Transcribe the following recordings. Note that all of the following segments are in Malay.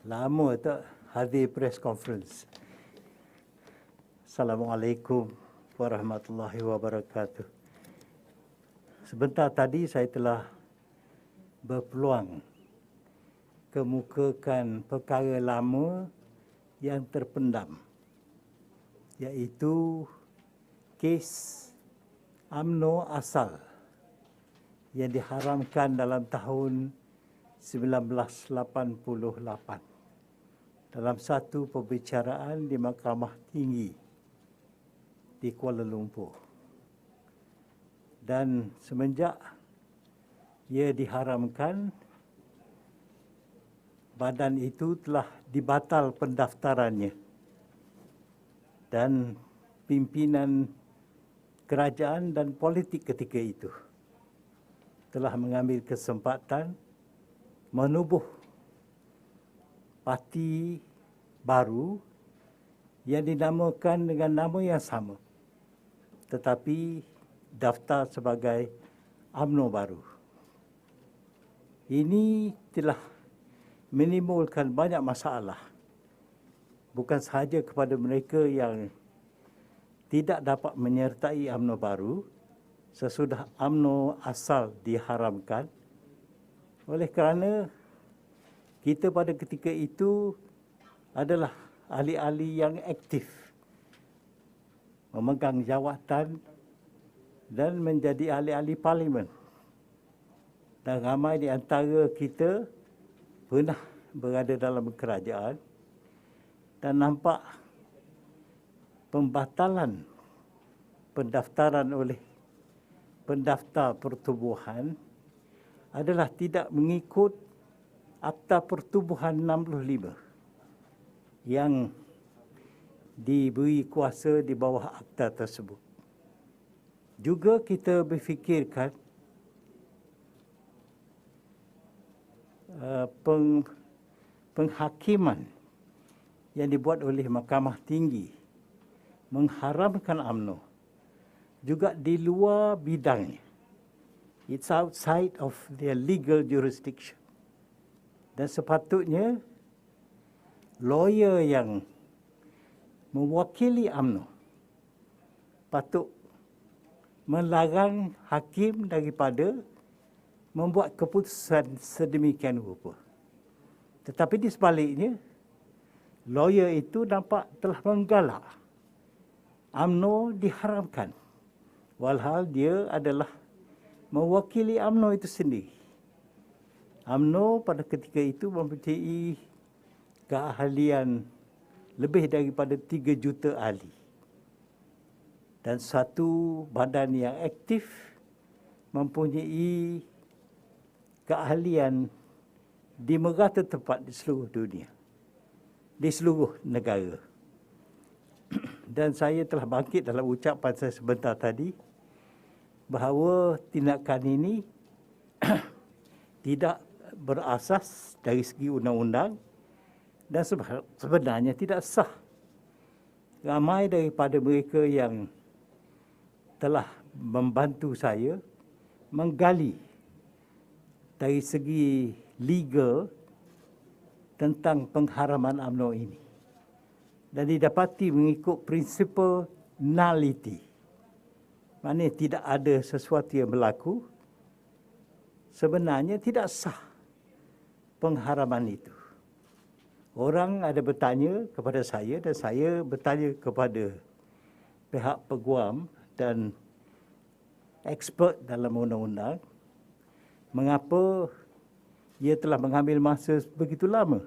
Lama tak hadir press conference. Assalamualaikum warahmatullahi wabarakatuh. Sebentar tadi saya telah berpeluang kemukakan perkara lama yang terpendam, iaitu kes UMNO asal yang diharamkan dalam tahun 1988 dalam satu perbicaraan di Mahkamah Tinggi di Kuala Lumpur. Dan semenjak ia diharamkan, badan itu telah dibatal pendaftarannya dan pimpinan kerajaan dan politik ketika itu telah mengambil kesempatan menubuh parti baru yang dinamakan dengan nama yang sama, tetapi daftar sebagai UMNO baru. Ini telah menimbulkan banyak masalah, bukan sahaja kepada mereka yang tidak dapat menyertai UMNO baru sesudah UMNO asal diharamkan, oleh kerana kita pada ketika itu adalah ahli-ahli yang aktif, memegang jawatan dan menjadi ahli-ahli parlimen. Dan ramai di antara kita pernah berada dalam kerajaan dan nampak pembatalan pendaftaran oleh pendaftar pertubuhan adalah tidak mengikut Akta Pertubuhan 65 yang diberi kuasa di bawah akta tersebut. Juga kita berfikirkan penghakiman yang dibuat oleh Mahkamah Tinggi mengharamkan UMNO juga di luar bidangnya. It's outside of their legal jurisdiction. Dan sepatutnya lawyer yang mewakili UMNO patut melarang hakim daripada membuat keputusan sedemikian rupa. Tetapi di sebaliknya, lawyer itu nampak telah menggalak UMNO diharamkan, walhal dia adalah mewakili UMNO itu sendiri. UMNO pada ketika itu mempunyai keahlian lebih daripada 3 juta ahli. Dan satu badan yang aktif mempunyai keahlian di merata tempat di seluruh dunia, di seluruh negara. Dan saya telah bangkit dalam ucapan saya sebentar tadi bahawa tindakan ini tidak berasas dari segi undang-undang dan sebenarnya tidak sah. Ramai daripada mereka yang telah membantu saya menggali dari segi legal tentang pengharaman UMNO ini, dan didapati mengikut prinsipal nullity. Maknanya tidak ada sesuatu yang berlaku, sebenarnya tidak sah pengharaman itu. Orang ada bertanya kepada saya dan saya bertanya kepada pihak peguam dan expert dalam undang-undang, mengapa ia telah mengambil masa begitu lama,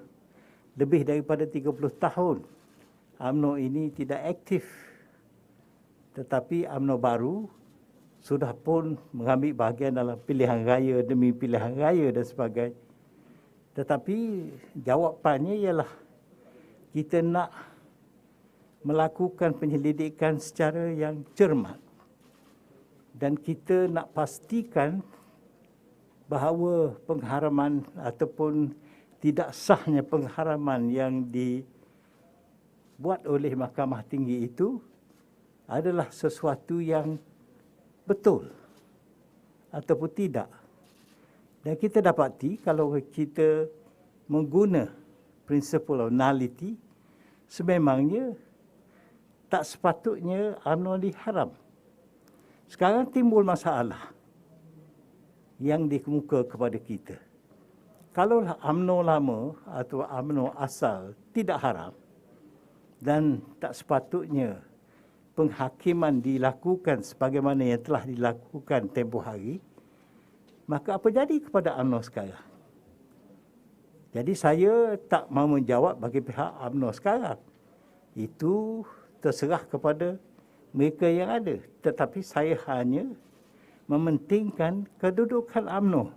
lebih daripada 30 tahun UMNO ini tidak aktif. Tetapi UMNO baru sudah pun mengambil bahagian dalam pilihan raya demi pilihan raya dan sebagainya. Tetapi jawapannya ialah kita nak melakukan penyelidikan secara yang cermat dan kita nak pastikan bahawa pengharaman ataupun tidak sahnya pengharaman yang dibuat oleh Mahkamah Tinggi itu adalah sesuatu yang betul ataupun tidak. Dan kita dapati kalau kita mengguna principle of nullity, sememangnya tak sepatutnya UMNO diharam. Sekarang timbul masalah yang dikemuka kepada kita. Kalaulah UMNO lama atau UMNO asal tidak haram dan tak sepatutnya penghakiman dilakukan sebagaimana yang telah dilakukan tempoh hari, maka apa jadi kepada UMNO sekarang? Jadi saya tak mahu menjawab bagi pihak UMNO sekarang. Itu terserah kepada mereka yang ada. Tetapi saya hanya mementingkan kedudukan UMNO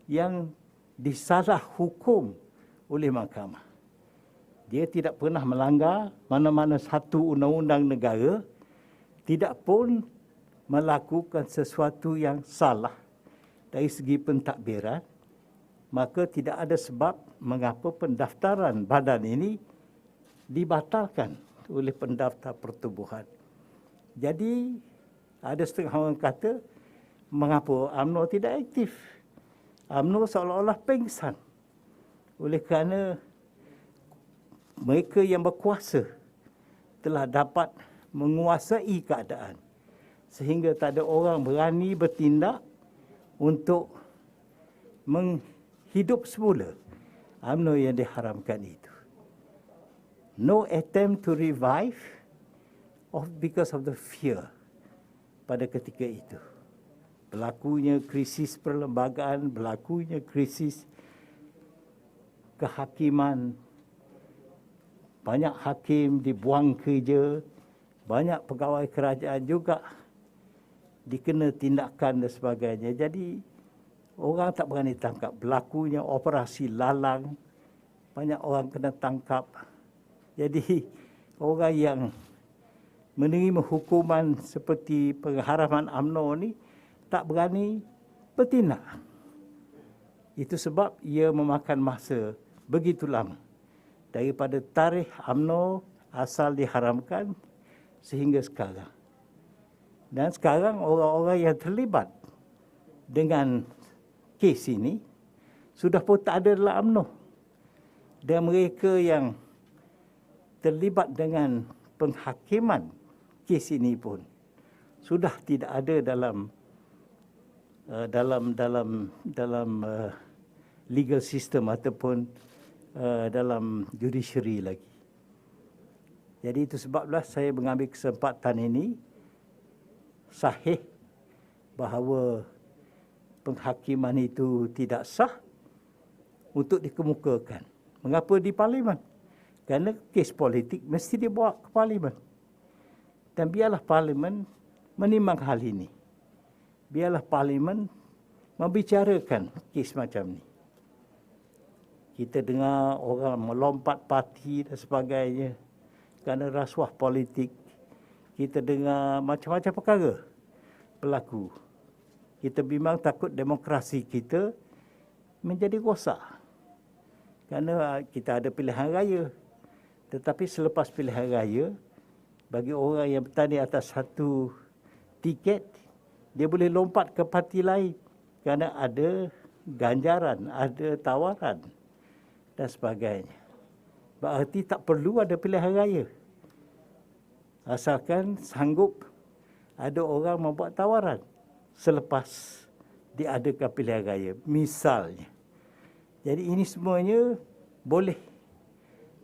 yang disalah hukum oleh mahkamah. Dia tidak pernah melanggar mana-mana satu undang-undang negara, tidak pun melakukan sesuatu yang salah dari segi pentadbiran, maka tidak ada sebab mengapa pendaftaran badan ini dibatalkan oleh pendaftar pertubuhan. Jadi ada setengah orang kata, mengapa UMNO tidak aktif? UMNO seolah-olah pengsan oleh kerana mereka yang berkuasa telah dapat menguasai keadaan sehingga tak ada orang berani bertindak untuk menghidup semula UMNO yang diharamkan itu. No attempt to revive because of the fear pada ketika itu. Berlakunya krisis perlembagaan, berlakunya krisis kehakiman. Banyak hakim dibuang kerja, banyak pegawai kerajaan juga dikena tindakan dan sebagainya. Jadi orang tak berani tangkap. Berlakunya operasi lalang, banyak orang kena tangkap. Jadi orang yang menerima hukuman seperti pengharaman UMNO ni tak berani bertindak. Itu sebab ia memakan masa begitu lama. Daripada tarikh UMNO asal diharamkan sehingga sekarang. Dan sekarang orang-orang yang terlibat dengan kes ini sudah pun tak ada dalam UMNO. Dan mereka yang terlibat dengan penghakiman kes ini pun sudah tidak ada dalam legal system ataupun dalam judiciary lagi. Jadi itu sebablah saya mengambil kesempatan ini sahih bahawa penghakiman itu tidak sah untuk dikemukakan. Mengapa di Parlimen? Kerana kes politik mesti dibawa ke Parlimen. Dan biarlah Parlimen menimbang hal ini. Biarlah Parlimen membicarakan kes macam ni. Kita dengar orang melompat parti dan sebagainya kerana rasuah politik. Kita dengar macam-macam perkara berlaku. Kita bimbang takut demokrasi kita menjadi rosak. Kerana kita ada pilihan raya. Tetapi selepas pilihan raya, bagi orang yang bertanding atas satu tiket, dia boleh lompat ke parti lain kerana ada ganjaran, ada tawaran dan sebagainya. Berarti tak perlu ada pilihan raya. Asalkan sanggup ada orang membuat tawaran selepas diadakan pilihan raya, misalnya. Jadi ini semuanya boleh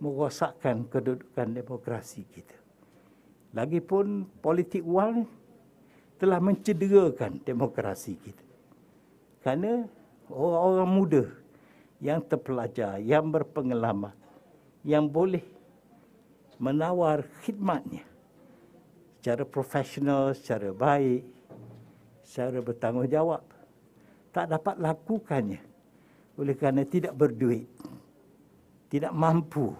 merosakkan kedudukan demokrasi kita. Lagipun politik wang telah mencederakan demokrasi kita. Kerana orang-orang muda yang terpelajar, yang berpengalaman, yang boleh menawar khidmatnya secara profesional, secara baik, secara bertanggungjawab, tak dapat lakukannya oleh kerana tidak berduit, tidak mampu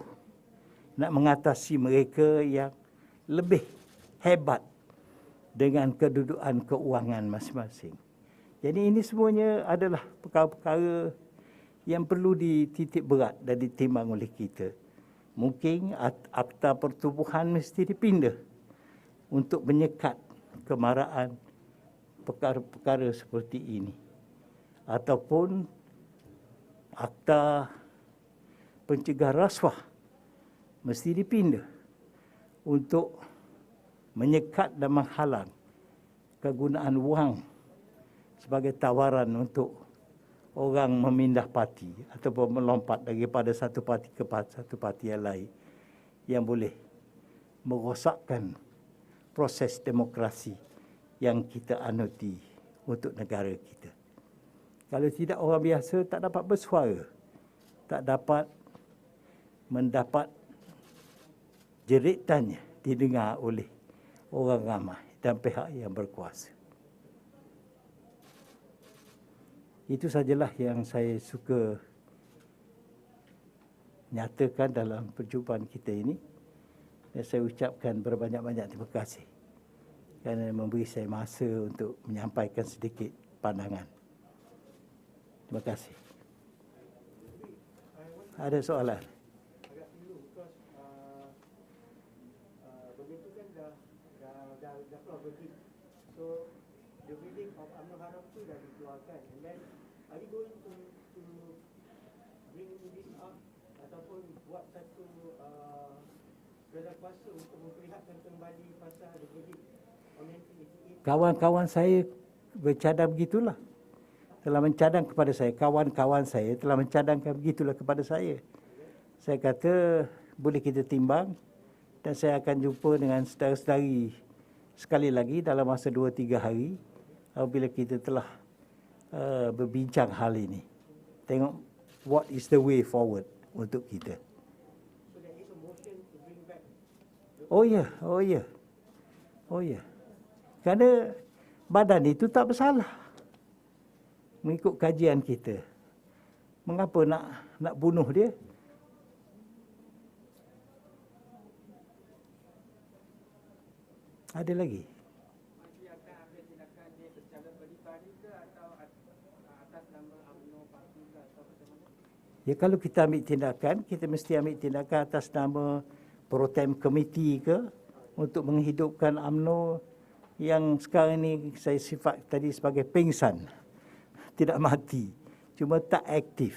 nak mengatasi mereka yang lebih hebat dengan kedudukan keuangan masing-masing. Jadi ini semuanya adalah perkara-perkara yang perlu dititik berat dan ditimbang oleh kita. Mungkin Akta Pertubuhan mesti dipindah untuk menyekat kemarahan perkara-perkara seperti ini. Ataupun Akta pencegah rasuah mesti dipindah untuk menyekat dan menghalang kegunaan wang sebagai tawaran untuk orang memindah parti ataupun melompat daripada satu parti ke satu parti yang lain yang boleh merosakkan proses demokrasi yang kita anuti untuk negara kita. Kalau tidak, orang biasa tak dapat bersuara, tak dapat mendapat jeritannya didengar oleh orang ramai dan pihak yang berkuasa. Itu sajalah yang saya suka nyatakan dalam perjumpaan kita ini. Dan saya ucapkan berbanyak-banyak terima kasih kerana memberi saya masa untuk menyampaikan sedikit pandangan. Terima kasih. Ada soalan? Agak dulu, because benda tu kan dah keluar verdict. So the verdict of UMNO Haram tu dah dikeluarkan, and then are you going to bring this up ataupun buat satu gerak kuasa untuk memperlihatkan kembali pasal the verdict on 1988? Kawan-kawan saya bercadang begitulah. Telah mencadang kepada saya, kawan-kawan saya telah mencadangkan begitulah kepada saya. Saya kata boleh kita timbang dan saya akan jumpa dengan saudara-saudari sekali lagi dalam masa 2-3 hari apabila kita telah berbincang hal ini. Tengok what is the way forward untuk kita. So there is a motion to bring back. Oh ya, oh ya. Oh ya. Kerana badan itu tak bersalah. Mengikut kajian kita. Mengapa nak bunuh dia? Ada lagi? Masih akan ambil tindakan dia secara peribadi ke atau atas nama UMNO parti ke atau macam mana? Ya, kalau kita ambil tindakan, kita mesti ambil tindakan atas nama Pro-Tem Committee ke untuk menghidupkan UMNO yang sekarang ini saya sifat tadi sebagai pingsan. Tidak mati, cuma tak aktif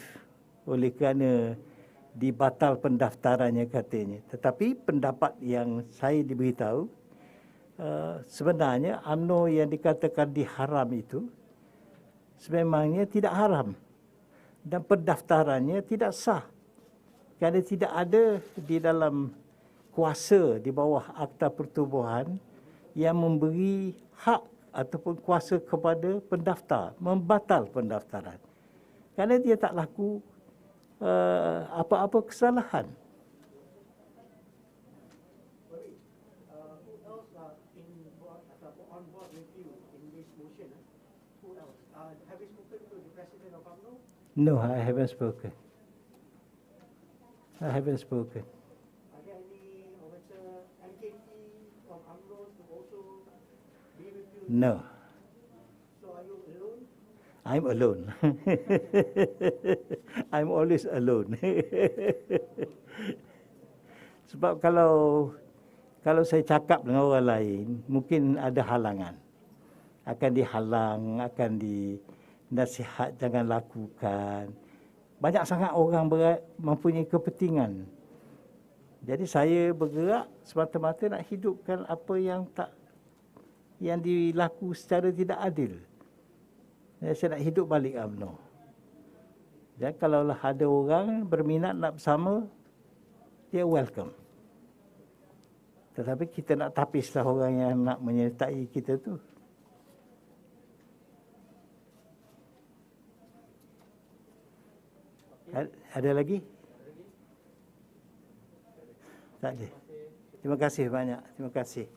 oleh kerana dibatal pendaftarannya katanya. Tetapi pendapat yang saya diberitahu, sebenarnya UMNO yang dikatakan diharam itu sebenarnya tidak haram dan pendaftarannya tidak sah kerana tidak ada di dalam kuasa di bawah Akta Pertubuhan yang memberi hak ataupun kuasa kepada pendaftar membatal pendaftaran kerana dia tak laku apa-apa kesalahan. Who else are on board with you in this motion? Who else? Have you spoken to the president of UMNO? No, I haven't spoken. I haven't spoken. Are there any MKT from UMNO to also be with you? No, So are you alone? I'm alone. I'm always alone. Sebab kalau saya cakap dengan orang lain, mungkin ada halangan. Akan dihalang, akan dinasihat jangan lakukan. Banyak sangat orang mempunyai kepentingan. Jadi saya bergerak semata-mata nak hidupkan apa yang dilaku secara tidak adil. Saya nak hidup balik UMNO. Dan kalaulah ada orang berminat nak bersama, dia welcome. Tetapi kita nak tapislah orang yang nak menyertai kita tu. Ada lagi? Tak ada. Terima kasih banyak. Terima kasih.